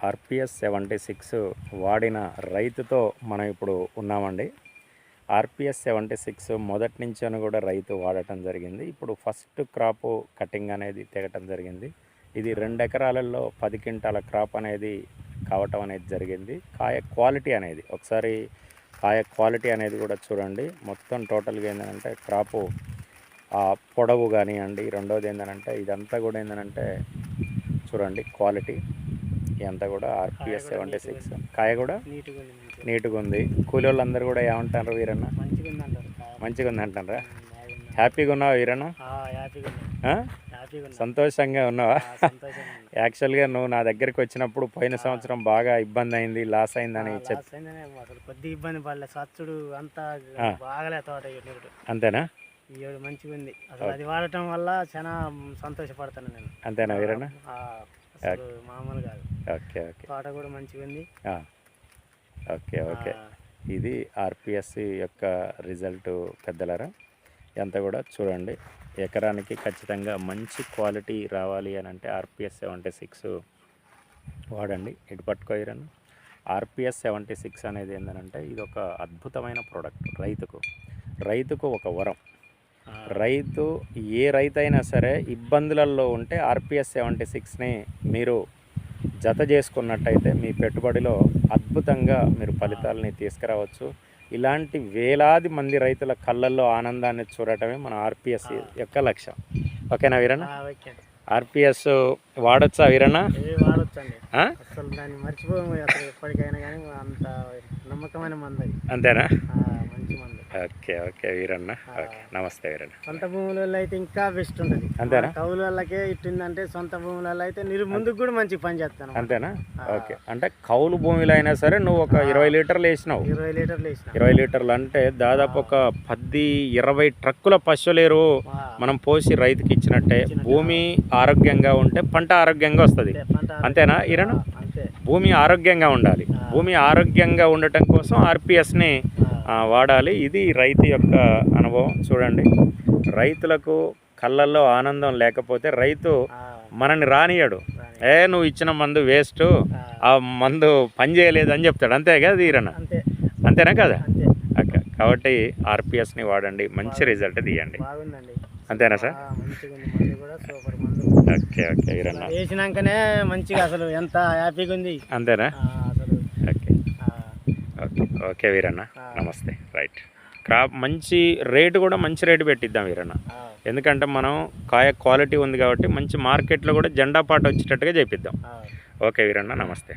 RPS 76 వాడిన రైతుతో మనం ఇప్పుడు ఉన్నామండి. ఆర్పిఎస్ 76 మొదటి నుంచి కూడా రైతు వాడటం జరిగింది. ఇప్పుడు ఫస్ట్ క్రాప్ కటింగ్ అనేది తెగటం జరిగింది. ఇది 2 ఎకరాలలో 10 క్వింటాల క్రాప్ అనేది కావటం అనేది జరిగింది. కాయ క్వాలిటీ అనేది ఒకసారి కాయ క్వాలిటీ అనేది కూడా చూడండి. మొత్తం టోటల్గా ఏంటంటే క్రాపు పొడవు కానివ్వండి, రెండోది ఏంటంటే ఇదంతా కూడా ఏంటంటే చూడండి క్వాలిటీ ఇదంతా కూడా ఆర్పిఎస్ 76 కాయ కూడా నీట్గా ఉంది. కూలి వాళ్ళందరూ కూడా ఏమంటారు వీరన్న? మంచిగా ఉంది అంటారా? హ్యాపీగా ఉన్నావా వీరన్న? సంతోషంగా ఉన్నావా? యాక్చువల్గా నువ్వు నా దగ్గరికి వచ్చినప్పుడు పోయిన సంవత్సరం బాగా ఇబ్బంది అయింది, లాస్ అయిందని కొద్దిగా ఇబ్బంది పడలేదు. సచ్చుడు అంతా బాగాలే తోట. అంతేనా? మంచిగా ఉంది అసలు. అది వాడటం వల్ల చాలా సంతోషపడతాను నేను. అంతేనా వీరన్న? మామూలు కాదు. Okay okay. తోట కూడా మంచిగా ఉంది. Okay okay. ఇది ఆర్పిఎస్ యొక్క రిజల్ట్ పెద్దలరా. ఎంత కూడా చూడండి. ఎకరానికి ఖచ్చితంగా మంచి క్వాలిటీ రావాలి అని అంటే ఆర్పిఎస్ 76 వాడండి. ఇటు పట్టుకోయిరన్న. ఆర్పిఎస్ 76 అనేది ఏంటంటే ఇది ఒక అద్భుతమైన ప్రోడక్ట్. రైతుకు ఒక వరం. ఏ రైతు అయినా సరే ఇబ్బందులలో ఉంటే ఆర్పిఎస్ 76ని మీరు జత చేసుకున్నట్టయితే మీ పెట్టుబడిలో అద్భుతంగా మీరు ఫలితాలని తీసుకురావచ్చు. ఇలాంటి వేలాది మంది రైతుల కళ్ళల్లో ఆనందాన్ని చూడటమే మన ఆర్పిఎస్ యొక్క లక్ష్యం. ఓకేనా వీరన్న? ఆర్పిఎస్ వాడొచ్చా వీరన్న? వాడొచ్చండి. అసలు దాన్ని మర్చిపోయి ఎప్పటికైనా కానీ అంత నమ్మకమైన మంది. అంతేనా? మంచి మంది. Okay okay Veeranna. ఓకే, నమస్తే వీరన్న. సొంత భూములలో అయితే ఇంకా బెస్ట్ ఉంటుంది. అంతేనా? కౌలు వాళ్ళకే ఇట్టుందంటే సొంత భూములలో అయితే మీరు ముందుకు కూడా మంచి పని చేస్తాను. అంతేనా? ఓకే. అంటే కౌలు భూమిలో అయినా సరే నువ్వు ఒక 20 లీటర్లు వేసినావు. 20 లీటర్లు వేసిన. 20 లీటర్లు అంటే దాదాపు ఒక 10-20 ట్రక్కుల పశువులేరు మనం పోసి రైతుకి ఇచ్చినట్టే. భూమి ఆరోగ్యంగా ఉంటే పంట ఆరోగ్యంగా వస్తుంది. అంతేనా వీరన్న? భూమి ఆరోగ్యంగా ఉండాలి. భూమి ఆరోగ్యంగా ఉండటం కోసం ఆర్పిఎస్ని వాడాలి. ఇది రైతు యొక్క అనుభవం. చూడండి, రైతులకు కళ్ళల్లో ఆనందం లేకపోతే రైతు మనని రానియడు. నువ్వు ఇచ్చిన మందు వేస్ట్, ఆ మందు పని చేయలేదు అని చెప్తాడు. అంతే కదా వీరన్న? అంతేనా కదా? ఓకే. కాబట్టి ఆర్పిఎస్ని వాడండి, మంచి రిజల్ట్ తీయండి. అంతేనా సార్? Okay okay Veeranna. వేసినాకనే మంచిగా అసలు ఎంత హ్యాపీగా ఉంది. అంతేనా? ఓకే ఓకే ఓకే వీరన్న, నమస్తే. రైట్. క్రాప్ మంచి రేటు కూడా మంచి రేటు పెట్టిద్దాం వీరన్న. ఎందుకంటే మనం కాయ క్వాలిటీ ఉంది కాబట్టి మంచి మార్కెట్లో కూడా జెండా పాట వచ్చేటట్టుగా చేపిద్దాం. ఓకే వీరన్న, నమస్తే.